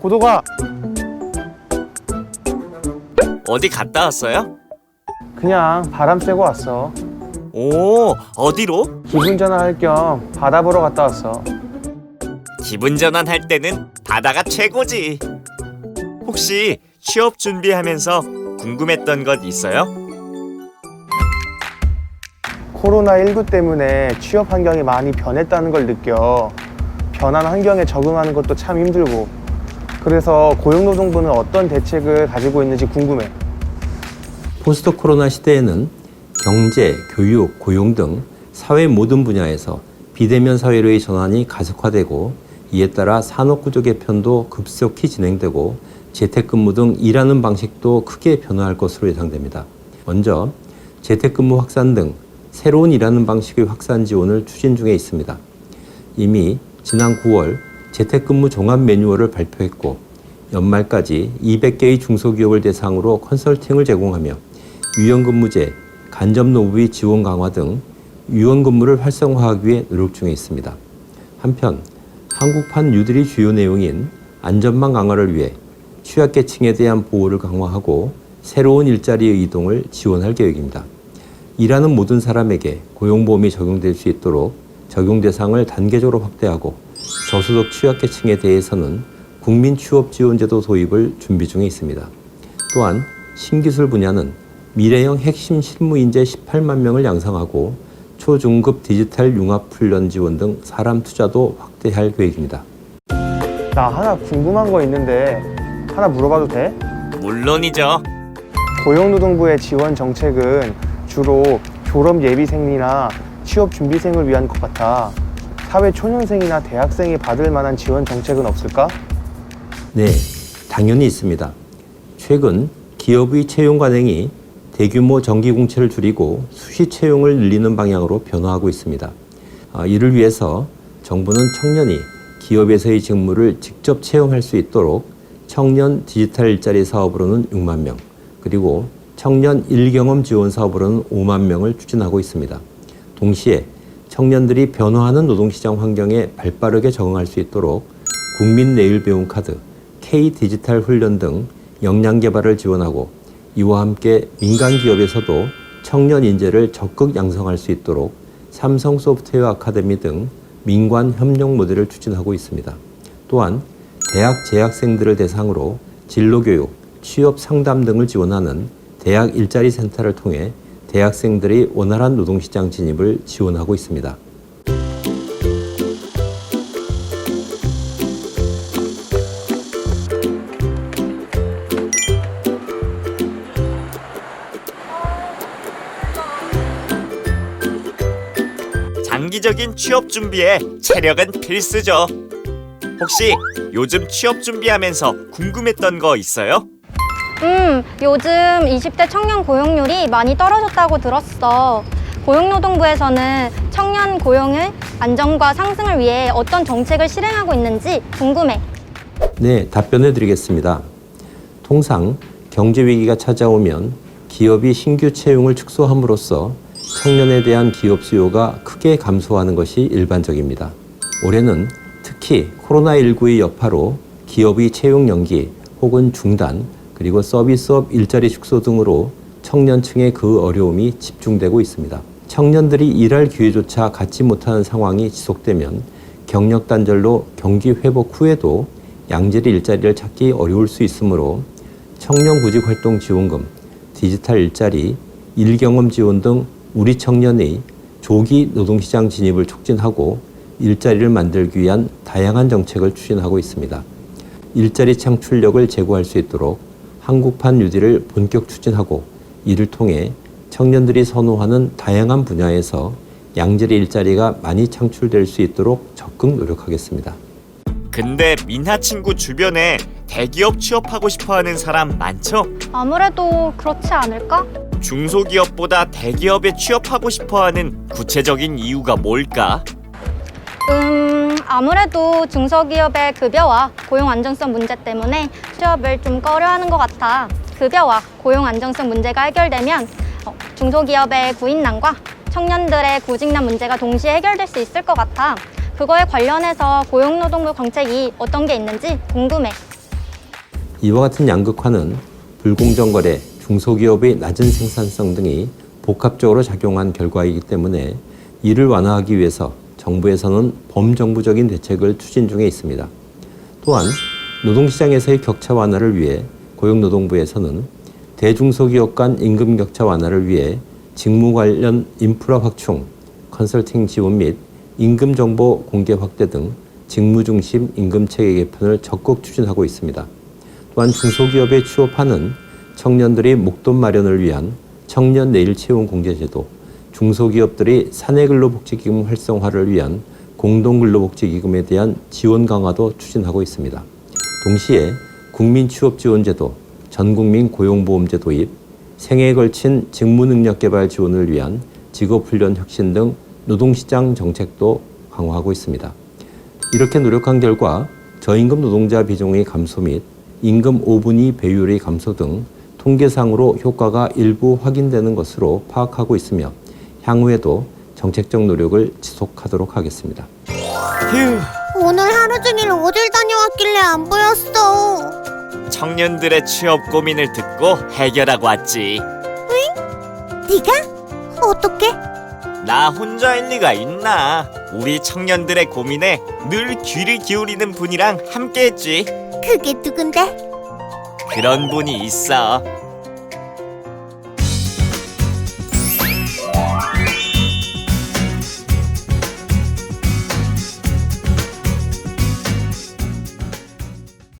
고도가 어디 갔다 왔어요? 그냥 바람 쐬고 왔어. 오, 어디로? 기분 전환할 겸 바다 보러 갔다 왔어. 기분 전환할 때는 바다가 최고지. 혹시 취업 준비하면서 궁금했던 것 있어요? 코로나19 때문에 취업 환경이 많이 변했다는 걸 느껴. 변한 환경에 적응하는 것도 참 힘들고. 그래서 고용노동부는 어떤 대책을 가지고 있는지 궁금해. 포스트 코로나 시대에는 경제, 교육, 고용 등 사회 모든 분야에서 비대면 사회로의 전환이 가속화되고 이에 따라 산업구조 개편도 급속히 진행되고 재택근무 등 일하는 방식도 크게 변화할 것으로 예상됩니다. 먼저 재택근무 확산 등 새로운 일하는 방식의 확산 지원을 추진 중에 있습니다. 이미 지난 9월 재택근무 종합 매뉴얼을 발표했고 연말까지 200개의 중소기업을 대상으로 컨설팅을 제공하며 유연근무제, 간접노무비 지원 강화 등 유연근무를 활성화하기 위해 노력 중에 있습니다. 한편 한국판 뉴딜의 주요 내용인 안전망 강화를 위해 취약계층에 대한 보호를 강화하고 새로운 일자리의 이동을 지원할 계획입니다. 일하는 모든 사람에게 고용보험이 적용될 수 있도록 적용 대상을 단계적으로 확대하고 저소득 취약계층에 대해서는 국민취업지원제도 도입을 준비 중에 있습니다. 또한 신기술 분야는 미래형 핵심 실무인재 18만 명을 양성하고 초중급 디지털 융합훈련 지원 등 사람 투자도 확대할 계획입니다. 나 하나 궁금한 거 있는데 하나 물어봐도 돼? 물론이죠. 고용노동부의 지원 정책은 주로 졸업 예비생이나 취업 준비생을 위한 것 같아. 사회 초년생이나 대학생이 받을 만한 지원 정책은 없을까? 네, 당연히 있습니다. 최근 기업의 채용 관행이 대규모 정기 공채를 줄이고 수시 채용을 늘리는 방향으로 변화하고 있습니다. 이를 위해서 정부는 청년이 기업에서의 직무를 직접 채용할 수 있도록 청년 디지털 일자리 사업으로는 6만 명, 그리고 청년 일경험 지원 사업으로는 5만 명을 추진하고 있습니다. 동시에 청년들이 변화하는 노동시장 환경에 발빠르게 적응할 수 있도록 국민 내일 배움 카드, K 디지털 훈련 등 역량 개발을 지원하고 이와 함께 민간 기업에서도 청년 인재를 적극 양성할 수 있도록 삼성 소프트웨어 아카데미 등 민관 협력 모델을 추진하고 있습니다. 또한 대학 재학생들을 대상으로 진로교육, 취업 상담 등을 지원하는 대학 일자리 센터를 통해 대학생들이 원활한 노동시장 진입을 지원하고 있습니다. 장기적인 취업 준비에 체력은 필수죠. 혹시 요즘 취업 준비하면서 궁금했던 거 있어요? 요즘 20대 청년 고용률이 많이 떨어졌다고 들었어. 고용노동부에서는 청년 고용의 안정과 상승을 위해 어떤 정책을 실행하고 있는지 궁금해. 네, 답변해 드리겠습니다. 통상 경제 위기가 찾아오면 기업이 신규 채용을 축소함으로써 청년에 대한 기업 수요가 크게 감소하는 것이 일반적입니다. 올해는 특히 코로나19의 여파로 기업의 채용 연기 혹은 중단, 그리고 서비스업 일자리 축소 등으로 청년층의 그 어려움이 집중되고 있습니다. 청년들이 일할 기회조차 갖지 못하는 상황이 지속되면 경력 단절로 경기 회복 후에도 양질의 일자리를 찾기 어려울 수 있으므로 청년구직활동지원금, 디지털 일자리, 일경험 지원 등 우리 청년의 조기 노동시장 진입을 촉진하고 일자리를 만들기 위한 다양한 정책을 추진하고 있습니다. 일자리 창출력을 제고할 수 있도록 한국판 뉴딜을 본격 추진하고 이를 통해 청년들이 선호하는 다양한 분야에서 양질의 일자리가 많이 창출될 수 있도록 적극 노력하겠습니다. 근데 민하 친구 주변에 대기업 취업하고 싶어하는 사람 많죠? 아무래도 그렇지 않을까? 중소기업보다 대기업에 취업하고 싶어하는 구체적인 이유가 뭘까? 아무래도 중소기업의 급여와 고용 안정성 문제 때문에 취업을 좀 꺼려하는 것 같아. 급여와 고용 안정성 문제가 해결되면 중소기업의 구인난과 청년들의 구직난 문제가 동시에 해결될 수 있을 것 같아. 그거에 관련해서 고용노동부 정책이 어떤 게 있는지 궁금해. 이와 같은 양극화는 불공정 거래, 중소기업의 낮은 생산성 등이 복합적으로 작용한 결과이기 때문에 이를 완화하기 위해서 정부에서는 범정부적인 대책을 추진 중에 있습니다. 또한 노동시장에서의 격차 완화를 위해 고용노동부에서는 대중소기업 간 임금 격차 완화를 위해 직무 관련 인프라 확충, 컨설팅 지원 및 임금 정보 공개 확대 등 직무 중심 임금 체계 개편을 적극 추진하고 있습니다. 또한 중소기업에 취업하는 청년들이 목돈 마련을 위한 청년 내일 채용 공제제도, 중소기업들이 사내근로복지기금 활성화를 위한 공동근로복지기금에 대한 지원 강화도 추진하고 있습니다. 동시에 국민취업지원제도, 전국민 고용보험제 도입, 생애에 걸친 직무능력 개발 지원을 위한 직업훈련 혁신 등 노동시장 정책도 강화하고 있습니다. 이렇게 노력한 결과 저임금 노동자 비중의 감소 및 임금 5분위 배율의 감소 등 통계상으로 효과가 일부 확인되는 것으로 파악하고 있으며 향후에도 정책적 노력을 지속하도록 하겠습니다. 휴, 오늘 하루 종일 어딜 다녀왔길래 안 보였어. 청년들의 취업 고민을 듣고 해결하고 왔지. 네가? 어떻게? 나 혼자일 리가 있나? 우리 청년들의 고민에 늘 귀를 기울이는 분이랑 함께했지. 그게 누군데? 그런 분이 있어.